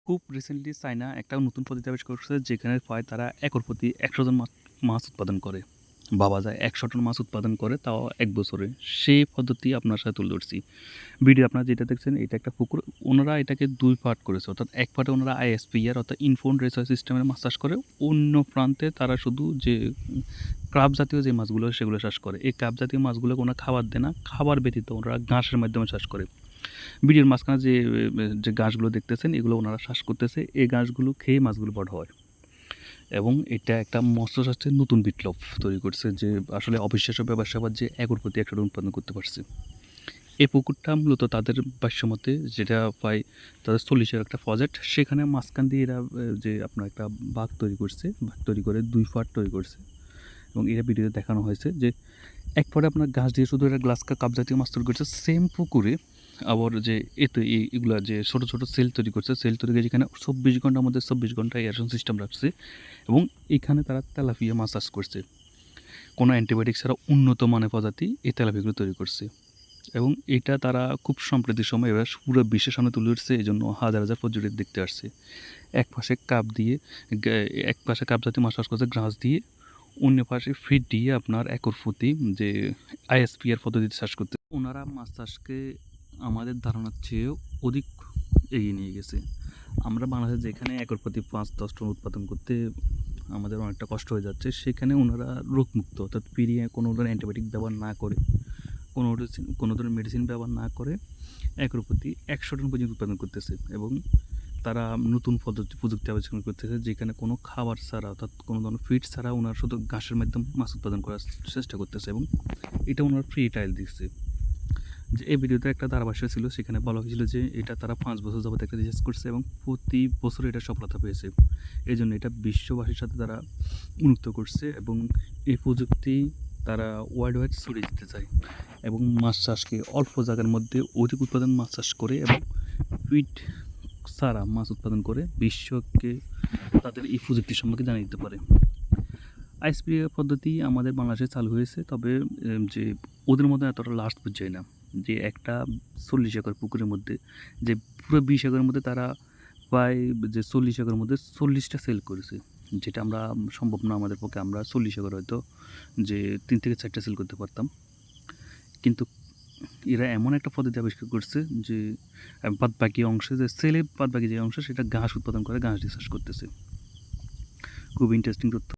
খুব recently China একটা নতুন পদ্ধতি আবিষ্কার করছে যেখানে প্রায় তারা একর প্রতি ১০০ জন মাছ উৎপাদন করে। ভাবা যায় ১০০ টন মাছ উৎপাদন করে তাও ১ বছরে। সেই পদ্ধতি আপনার সাথে তুলে ধরছি। ভিডিও আপনারা যেটা দেখছেন এটা একটা পুকুর। ওনারা এটাকে ২ পার্ট করেছে। অর্থাৎ এক পার্টে ওনারা আইএসপিআর অর্থাৎ ইনফর্মড রিসার্চ সিস্টেমের মাছ চাষ করে। অন্য প্রান্তে তারা শুধু যে ক্রাব জাতীয় যে মাছগুলো সেগুলো চাষ করে। এই ক্রাব জাতীয় মাছগুলোকে ওনারা খাবার দেয় না। খাবার ব্যতীত ওনারা ঘাসের মাধ্যমে চাষ করে। ভিডিওর মাঝখানে যে গাছগুলো দেখতেছেন এগুলো ওনারা চাষ করতেছে। এই গাছগুলো খেয়ে মাছগুলো বড় হয় এবং এটা একটা মৎস্য চাষের নতুন বিপ্লব তৈরি করছে যে আসলে অবিশ্বাস্য ব্যবসা-বাণিজ্যে একর প্রতি ১০০ টন উৎপাদন করতে পারছে। এই পুকুরটা মূলত তাদের ভাষ্যমতে যেটা প্রায় তাদের ৪০-এর একটা প্রজেক্ট। সেখানে মাঝখান দিয়ে এরা যে আপনার একটা বাঁক তৈরি করছে। বাঁক তৈরি করে ২ পার্ট তৈরি করছে এবং এটা ভিডিওতে দেখানো হয়েছে যে এক পার্টে আপনার গাছ দিয়ে শুধু একটা গ্লাস কাপ জাতীয় মাছ তৈরি করছে। সেম পুকুরে আবার যে এতে এগুলা যে ছোটো ছোটো সেল তৈরি করছে, সেল তৈরি করে যেখানে ২৪ ঘন্টার মধ্যে ২৪ ঘন্টা এয়ারেশন সিস্টেম রাখছে এবং এখানে তারা তেলাপিয়া মাছ চাষ করছে। কোনো অ্যান্টিবায়োটিক ছাড়া উন্নত মানের প্রজাতি এই তেলাপিয়াগুলো তৈরি করছে এবং এটা তারা খুব সাম্প্রতিক সময়ে এবার পুরো বিশ্বের সামনে তুলে ধরছে। এই জন্য হাজার হাজার পর্যটক দেখতে আসছে। এক পাশে কাপ দিয়ে এক পাশে কাপ জাতীয় মাছ চাষ করছে গ্রাস দিয়ে, অন্য পাশে ফিড দিয়ে আপনার একর প্রতি যে আইএসপিআর পদ্ধতিতে চাষ করতে ওনারা মাছ চাষকে আমাদের ধারণার চেয়েও অধিক এগিয়ে নিয়ে গেছে। আমরা বাংলাদেশে যেখানে একর প্রতি ৫-১০ টন উৎপাদন করতে আমাদের অনেকটা কষ্ট হয়ে যাচ্ছে, সেখানে ওনারা রোগমুক্ত অর্থাৎ পিরিয়ে কোনো ধরনের অ্যান্টিবায়োটিক ব্যবহার না করে, কোনো ধরনের মেডিসিন ব্যবহার না করে একর প্রতি ১০০ টন পর্যন্ত উৎপাদন করতেছে এবং তারা নতুন প্রযুক্তি আবিষ্কার করতেছে যেখানে কোনো খাবার ছাড়া অর্থাৎ কোনো ধরনের ফিড ছাড়া ওনারা শুধু ঘাসের মাধ্যমে মাছ উৎপাদন করার চেষ্টা করতেছে এবং এটা ওনারা ফ্রি ট্রায়াল দিচ্ছে। যে এই ভিডিওতে একটা ধারাভাষ্য ছিল, সেখানে বলা হয়েছিল যে এটা তারা ৫ বছর যাবত একটা রিসার্চ করছে এবং প্রতি বছর এটা সফলতা পেয়েছে। এই জন্য এটা বিশ্ববাসীর সাথে তারা উন্মুক্ত করছে এবং এই প্রযুক্তি তারা ওয়ার্ল্ড ওয়াইড ছড়িয়ে দিতে চায় এবং মাছ চাষকে অল্প জায়গার মধ্যে অধিক উৎপাদন মাছ চাষ করে এবং ফিড ছাড়া মাছ উৎপাদন করে বিশ্বকে তাদের এই প্রযুক্তি সম্পর্কে জানিয়ে দিতে পারে। আইএসপিআর পদ্ধতি আমাদের বাংলাদেশে চালু হয়েছে, তবে যে ওদের মধ্যে এতটা লাস্ট পর্যায়ে না। যে একটা ৪০ একর পুকুরের মধ্যে যে পুরো ২০ একরের মধ্যে তারা প্রায় যে ৪০ একরের মধ্যে ৪০টা সেল করেছে, যেটা আমরা সম্ভব না আমাদের পক্ষে। আমরা ৪০ একর হয়তো যে ৩ থেকে ৪টা সেল করতে পারতাম, কিন্তু এরা এমন একটা পদ্ধতি আবিষ্কার করছে যে বাদবাকি অংশে যে সেলের বাদবাকি যে অংশ সেটা ঘাস উৎপাদন করে ঘাস দিয়ে চাষ করতেছে। খুব ইন্টারেস্টিং তথ্য।